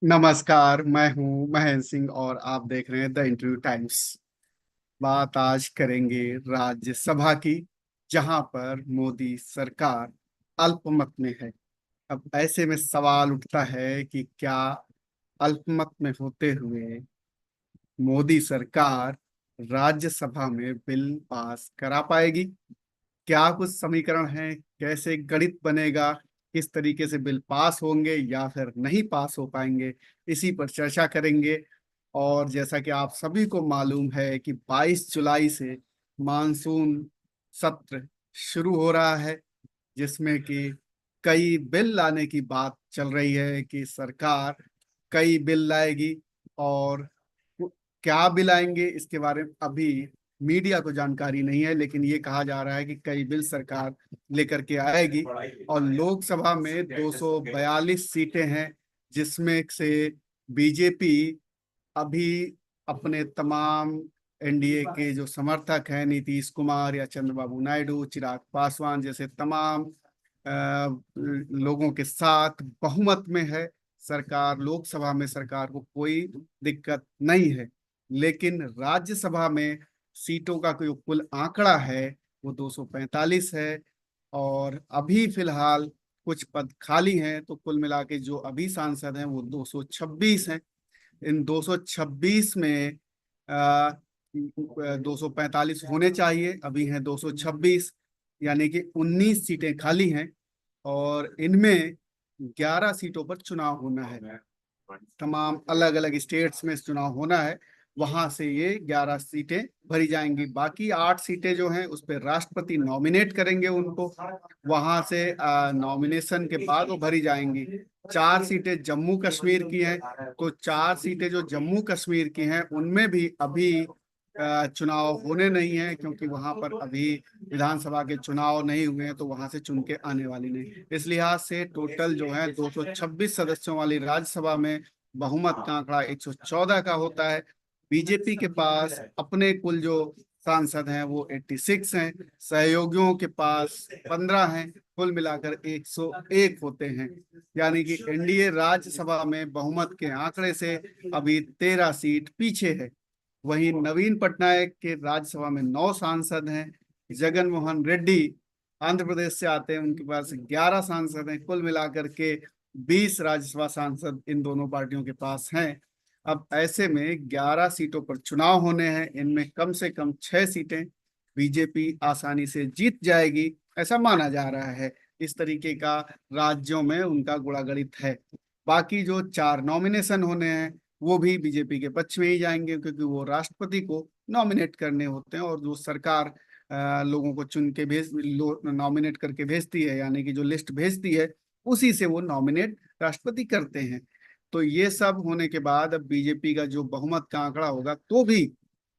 नमस्कार। मैं हूं महेंद्र सिंह और आप देख रहे हैं द इंटरव्यू टाइम्स। बात आज करेंगे राज्यसभा की, जहां पर मोदी सरकार अल्पमत में है। अब ऐसे में सवाल उठता है कि क्या अल्पमत में होते हुए मोदी सरकार राज्यसभा में बिल पास करा पाएगी? क्या कुछ समीकरण हैं, कैसे गणित बनेगा, किस तरीके से बिल पास होंगे या फिर नहीं पास हो पाएंगे, इसी पर चर्चा करेंगे। और जैसा कि आप सभी को मालूम है कि 22 जुलाई से मानसून सत्र शुरू हो रहा है, जिसमें कि कई बिल लाने की बात चल रही है कि सरकार कई बिल लाएगी। और क्या बिल आएंगे इसके बारे में अभी मीडिया को जानकारी नहीं है, लेकिन ये कहा जा रहा है कि कई बिल सरकार लेकर के आएगी। और लोकसभा में 242 सीटें हैं, जिसमें से बीजेपी अभी अपने तमाम एनडीए के जो समर्थक हैं, नीतीश कुमार या चंद्रबाबू नायडू, चिराग पासवान जैसे तमाम लोगों के साथ बहुमत में है। सरकार लोकसभा में सरकार को कोई दिक्कत नहीं है, लेकिन राज्यसभा में सीटों का जो कुल आंकड़ा है वो 245 है। और अभी फिलहाल कुछ पद खाली हैं, तो कुल मिला के जो अभी सांसद हैं वो 226 हैं। इन 226 में 245 होने चाहिए, अभी हैं 226, यानी कि 19 सीटें खाली हैं। और इनमें 11 सीटों पर चुनाव होना है। तमाम अलग अलग स्टेट्स में चुनाव होना है, वहां से ये 11 सीटें भरी जाएंगी। बाकी 8 सीटें जो हैं उस पर राष्ट्रपति नॉमिनेट करेंगे उनको, वहां से नॉमिनेशन के बाद वो भरी जाएंगी। 4 सीटें जम्मू कश्मीर की हैं, तो 4 सीटें जो जम्मू कश्मीर की हैं उनमें भी अभी चुनाव होने नहीं है, क्योंकि वहां पर अभी विधानसभा के चुनाव नहीं हुए हैं, तो वहां से चुन के आने वाली नहीं। इस लिहाज से टोटल जो है 226 सदस्यों वाली राज्यसभा में बहुमत का आंकड़ा 114 का होता है। बीजेपी के पास अपने कुल जो सांसद हैं वो 86 हैं, सहयोगियों के पास 15 हैं, कुल मिलाकर 101 होते हैं। यानी कि एनडीए राज्यसभा में बहुमत के आंकड़े से अभी 13 सीट पीछे है। वहीं नवीन पटनायक के राज्यसभा में 9 सांसद हैं। जगन मोहन रेड्डी आंध्र प्रदेश से आते हैं, उनके पास 11 सांसद हैं। कुल मिलाकर के 20 राज्यसभा सांसद इन दोनों पार्टियों के पास हैं। अब ऐसे में 11 सीटों पर चुनाव होने हैं, इनमें कम से कम 6 सीटें बीजेपी आसानी से जीत जाएगी, ऐसा माना जा रहा है। इस तरीके का राज्यों में उनका गुणागणित है। बाकी जो 4 नॉमिनेशन होने हैं वो भी बीजेपी के पक्ष में ही जाएंगे, क्योंकि वो राष्ट्रपति को नॉमिनेट करने होते हैं, और जो सरकार लोगों को चुन के नॉमिनेट करके भेजती है, यानी कि जो लिस्ट भेजती है उसी से वो नॉमिनेट राष्ट्रपति करते हैं। तो ये सब होने के बाद अब बीजेपी का जो बहुमत का आंकड़ा होगा तो भी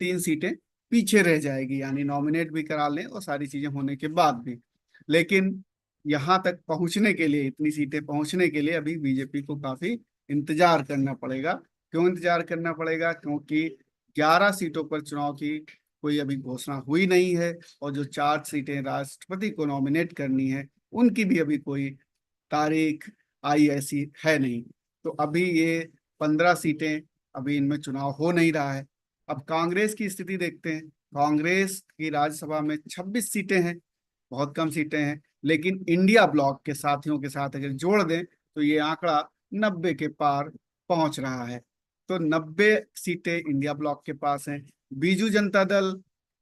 3 सीटें पीछे रह जाएगी, यानी नॉमिनेट भी करा लें और सारी चीजें होने के बाद भी। लेकिन यहाँ तक पहुंचने के लिए, इतनी सीटें पहुंचने के लिए अभी बीजेपी को काफी इंतजार करना पड़ेगा। क्यों इंतजार करना पड़ेगा? क्योंकि 11 सीटों पर चुनाव की कोई अभी घोषणा हुई नहीं है, और जो 4 सीटें राष्ट्रपति को नॉमिनेट करनी है उनकी भी अभी कोई तारीख आई ऐसी है नहीं। तो अभी ये 15 सीटें, अभी इनमें चुनाव हो नहीं रहा है। अब कांग्रेस की स्थिति देखते हैं। कांग्रेस की राज्यसभा में 26 सीटें हैं, बहुत कम सीटें हैं, लेकिन इंडिया ब्लॉक के साथियों के साथ अगर जोड़ दें तो ये आंकड़ा 90 के पार पहुंच रहा है। तो 90 सीटें इंडिया ब्लॉक के पास हैं। बीजू जनता दल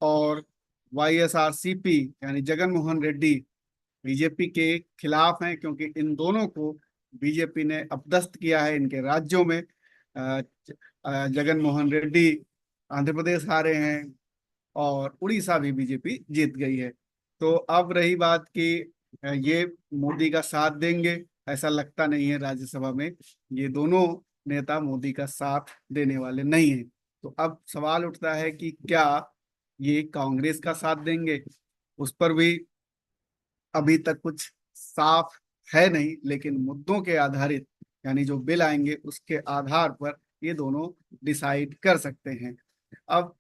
और वाईएसआरसीपी यानी जगन मोहन रेड्डी बीजेपी के खिलाफ हैं, क्योंकि इन दोनों को बीजेपी ने अपदस्थ किया है इनके राज्यों में। जगन मोहन रेड्डी आंध्र प्रदेश हारे हैं, और उड़ीसा भी बीजेपी जीत गई है। तो अब रही बात कि ये मोदी का साथ देंगे, ऐसा लगता नहीं है राज्यसभा में। ये दोनों नेता मोदी का साथ देने वाले नहीं हैं। तो अब सवाल उठता है कि क्या ये कांग्रेस का साथ देंगे? उस पर भी अभी तक कुछ साफ है नहीं, लेकिन मुद्दों के आधारित, यानी जो बिल आएंगे उसके आधार पर ये दोनों डिसाइड कर सकते हैं। अब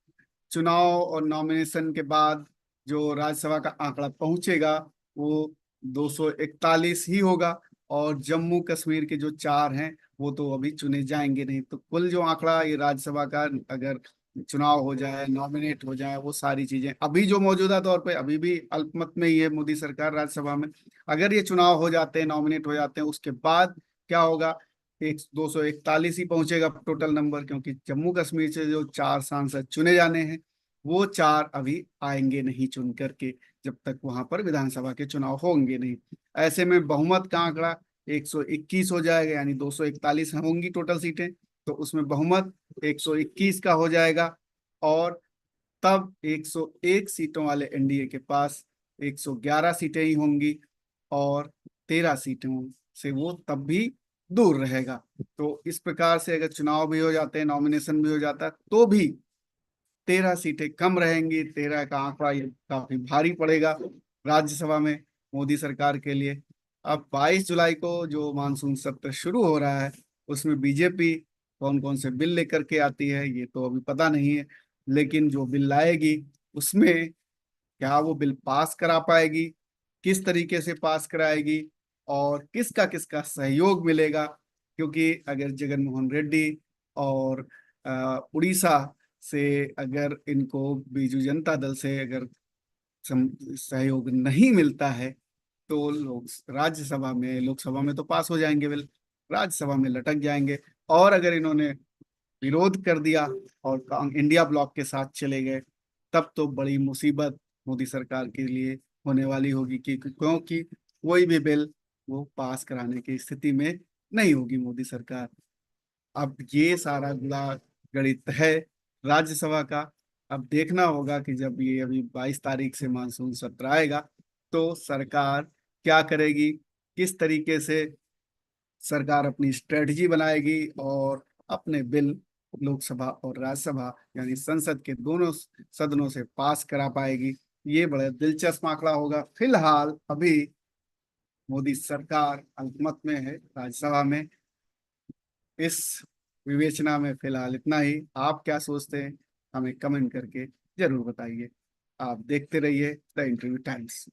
चुनाव और नॉमिनेशन के बाद जो राज्यसभा का आंकड़ा पहुंचेगा वो 241 ही होगा। और जम्मू कश्मीर के जो 4 हैं वो तो अभी चुने जाएंगे नहीं। तो कुल जो आंकड़ा ये राज्यसभा का, अगर चुनाव हो जाए, नॉमिनेट हो जाए, वो सारी चीजें अभी जो मौजूदा तौर पे अभी भी अल्पमत में ही है मोदी सरकार राज्यसभा में। अगर ये चुनाव हो जाते हैं, नॉमिनेट हो जाते हैं, उसके बाद क्या होगा, एक 241 ही पहुंचेगा टोटल नंबर, क्योंकि जम्मू कश्मीर से जो 4 सांसद चुने जाने हैं, वो 4 अभी आएंगे नहीं चुन करके, जब तक वहां पर विधानसभा के चुनाव होंगे नहीं। ऐसे में बहुमत का आंकड़ा 121 हो जाएगा, यानी 241 होंगी टोटल सीटें, तो उसमें बहुमत 121 का हो जाएगा। और तब 101 सीटों वाले एनडीए के पास 111 सीटें ही होंगी, और 13 सीटों से वो तब भी दूर रहेगा। तो इस प्रकार से अगर चुनाव भी हो जाते हैं, नॉमिनेशन भी हो जाता है, तो भी 13 सीटें कम रहेंगी। 13 का आंकड़ा ये काफी भारी पड़ेगा राज्यसभा में मोदी सरकार के लिए। अब 22 जुलाई को जो मानसून सत्र शुरू हो रहा है, उसमें बीजेपी कौन कौन से बिल लेकर के आती है ये तो अभी पता नहीं है, लेकिन जो बिल लाएगी उसमें क्या वो बिल पास करा पाएगी, किस तरीके से पास कराएगी, और किसका किसका सहयोग मिलेगा। क्योंकि अगर जगन मोहन रेड्डी और उड़ीसा से अगर इनको बीजू जनता दल से अगर सहयोग नहीं मिलता है, तो लोग राज्यसभा में, लोकसभा में तो पास हो जाएंगे बिल, राज्यसभा में लटक जाएंगे। और अगर इन्होंने विरोध कर दिया और इंडिया ब्लॉक के साथ चले गए, तब तो बड़ी मुसीबत मोदी सरकार के लिए होने वाली होगी, क्योंकि कोई भी बिल वो पास कराने की स्थिति में नहीं होगी मोदी सरकार। अब ये सारा गुड़ा गणित है राज्यसभा का। अब देखना होगा कि जब ये अभी 22 तारीख से मानसून सत्र आएगा, तो सरकार क्या करेगी, किस तरीके से सरकार अपनी स्ट्रेटजी बनाएगी और अपने बिल लोकसभा और राज्यसभा यानी संसद के दोनों सदनों से पास करा पाएगी। ये बड़ा दिलचस्प आंकड़ा होगा। फिलहाल अभी मोदी सरकार अल्पमत में है राज्यसभा में। इस विवेचना में फिलहाल इतना ही। आप क्या सोचते हैं, हमें कमेंट करके जरूर बताइए। आप देखते रहिए द इंटरव्यू टाइम्स।